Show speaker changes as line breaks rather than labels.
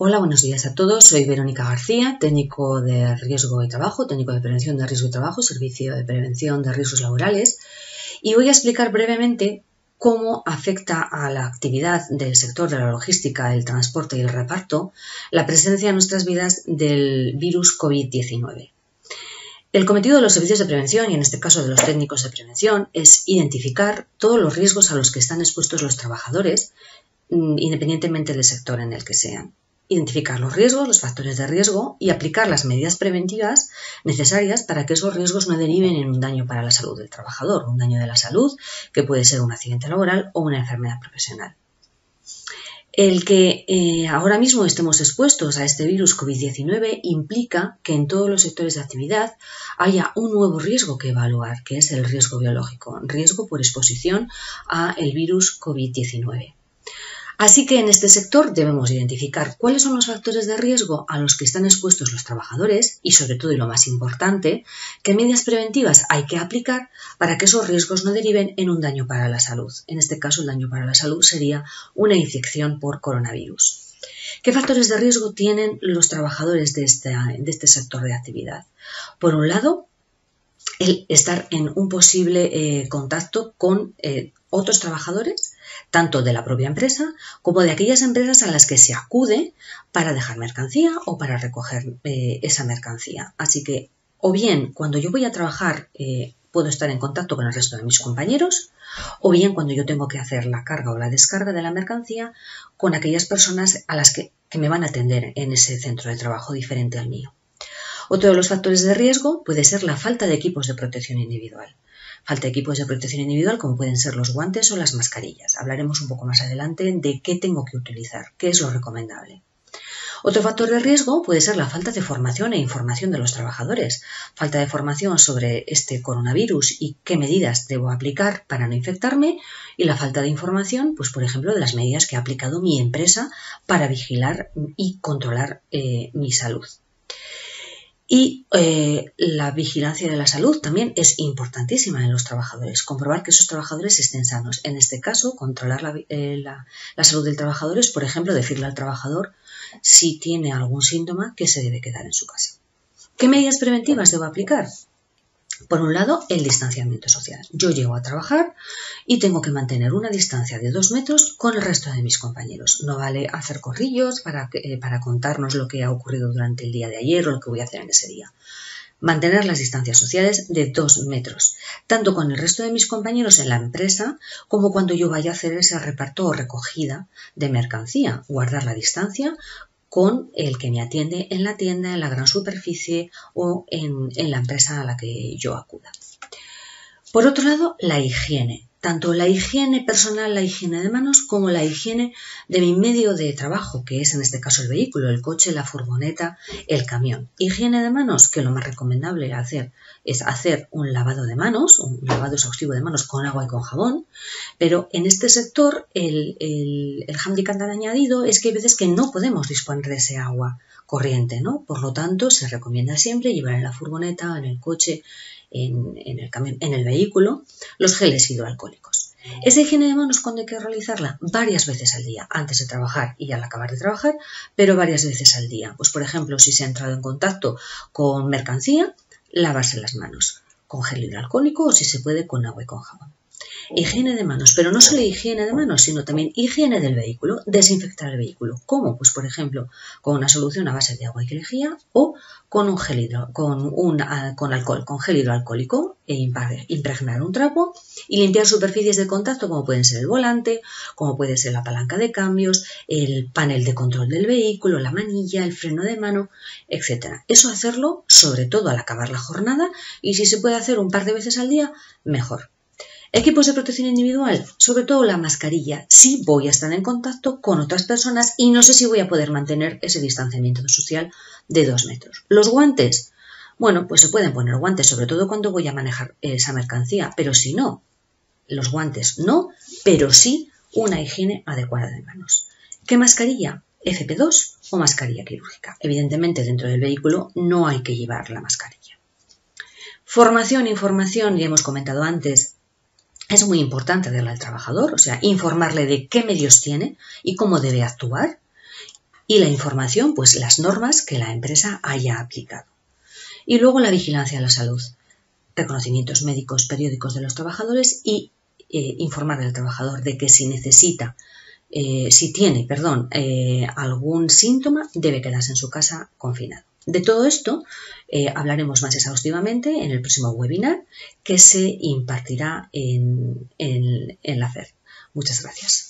Hola, buenos días a todos. Soy Verónica García, técnico de riesgo y trabajo, técnico de prevención de riesgo y trabajo, servicio de prevención de riesgos laborales, y voy a explicar brevemente cómo afecta a la actividad del sector de la logística, el transporte y el reparto la presencia en nuestras vidas del virus COVID-19. El cometido de los servicios de prevención, y en este caso de los técnicos de prevención, es identificar todos los riesgos a los que están expuestos los trabajadores, independientemente del sector en el que sean. Identificar los riesgos, los factores de riesgo y aplicar las medidas preventivas necesarias para que esos riesgos no deriven en un daño para la salud del trabajador, un daño de la salud que puede ser un accidente laboral o una enfermedad profesional. El que ahora mismo estemos expuestos a este virus COVID-19 implica que en todos los sectores de actividad haya un nuevo riesgo que evaluar, que es el riesgo biológico, riesgo por exposición al virus COVID-19. Así que en este sector debemos identificar cuáles son los factores de riesgo a los que están expuestos los trabajadores y, sobre todo y lo más importante, qué medidas preventivas hay que aplicar para que esos riesgos no deriven en un daño para la salud. En este caso, el daño para la salud sería una infección por coronavirus. ¿Qué factores de riesgo tienen los trabajadores de este sector de actividad? Por un lado, el estar en un posible contacto con otros trabajadores, tanto de la propia empresa como de aquellas empresas a las que se acude para dejar mercancía o para recoger esa mercancía. Así que, o bien cuando yo voy a trabajar puedo estar en contacto con el resto de mis compañeros, o bien cuando yo tengo que hacer la carga o la descarga de la mercancía con aquellas personas a las que me van a atender en ese centro de trabajo diferente al mío. Otro de los factores de riesgo puede ser la falta de equipos de protección individual. Falta de equipos de protección individual como pueden ser los guantes o las mascarillas. Hablaremos un poco más adelante de qué tengo que utilizar, qué es lo recomendable. Otro factor de riesgo puede ser la falta de formación e información de los trabajadores. Falta de formación sobre este coronavirus y qué medidas debo aplicar para no infectarme, y la falta de información, pues por ejemplo, de las medidas que ha aplicado mi empresa para vigilar y controlar mi salud. Y la vigilancia de la salud también es importantísima en los trabajadores. Comprobar que esos trabajadores estén sanos. En este caso, controlar la salud del trabajador es, por ejemplo, decirle al trabajador si tiene algún síntoma que se debe quedar en su casa. ¿Qué medidas preventivas debo aplicar? Por un lado, el distanciamiento social. Yo llego a trabajar y tengo que mantener una distancia de 2 metros con el resto de mis compañeros. No vale hacer corrillos para contarnos lo que ha ocurrido durante el día de ayer o lo que voy a hacer en ese día. Mantener las distancias sociales de 2 metros, tanto con el resto de mis compañeros en la empresa como cuando yo vaya a hacer ese reparto o recogida de mercancía. Guardar la distancia con el que me atiende en la tienda, en la gran superficie o en la empresa a la que yo acuda. Por otro lado, la higiene. Tanto la higiene personal, la higiene de manos, como la higiene de mi medio de trabajo, que es en este caso el vehículo, el coche, la furgoneta, el camión. Higiene de manos, que lo más recomendable es hacer un lavado de manos, un lavado exhaustivo de manos con agua y con jabón, pero en este sector el hándicap añadido es que hay veces que no podemos disponer de ese agua corriente, ¿no? Por lo tanto, se recomienda siempre llevar en la furgoneta, en el coche, en el camión, en el vehículo, los geles hidroalcohólicos. Esa higiene de manos, ¿cuándo hay que realizarla? Varias veces al día, antes de trabajar y al acabar de trabajar, pero varias veces al día. Pues, por ejemplo, si se ha entrado en contacto con mercancía, lavarse las manos con gel hidroalcohólico o, si se puede, con agua y con jabón. Higiene de manos, pero no solo higiene de manos, sino también higiene del vehículo, desinfectar el vehículo. ¿Cómo? Pues, por ejemplo, con una solución a base de agua y lejía o con alcohol, con gel hidroalcohólico, impregnar un trapo y limpiar superficies de contacto como pueden ser el volante, como puede ser la palanca de cambios, el panel de control del vehículo, la manilla, el freno de mano, etc. Eso hacerlo sobre todo al acabar la jornada, y si se puede hacer un par de veces al día, mejor. Equipos de protección individual, sobre todo la mascarilla, si voy a estar en contacto con otras personas y no sé si voy a poder mantener ese distanciamiento social de 2 metros. Los guantes, bueno, pues se pueden poner guantes, sobre todo cuando voy a manejar esa mercancía, pero si no, los guantes no, pero sí una higiene adecuada de manos. ¿Qué mascarilla? FP2 o mascarilla quirúrgica. Evidentemente, dentro del vehículo no hay que llevar la mascarilla. Formación, información, ya hemos comentado antes. Es muy importante darle al trabajador, o sea, informarle de qué medios tiene y cómo debe actuar, y la información, pues las normas que la empresa haya aplicado. Y luego la vigilancia de la salud, reconocimientos médicos periódicos de los trabajadores y informar al trabajador de que si tiene algún síntoma, debe quedarse en su casa confinado. De todo esto hablaremos más exhaustivamente en el próximo webinar que se impartirá en la FED. Muchas gracias.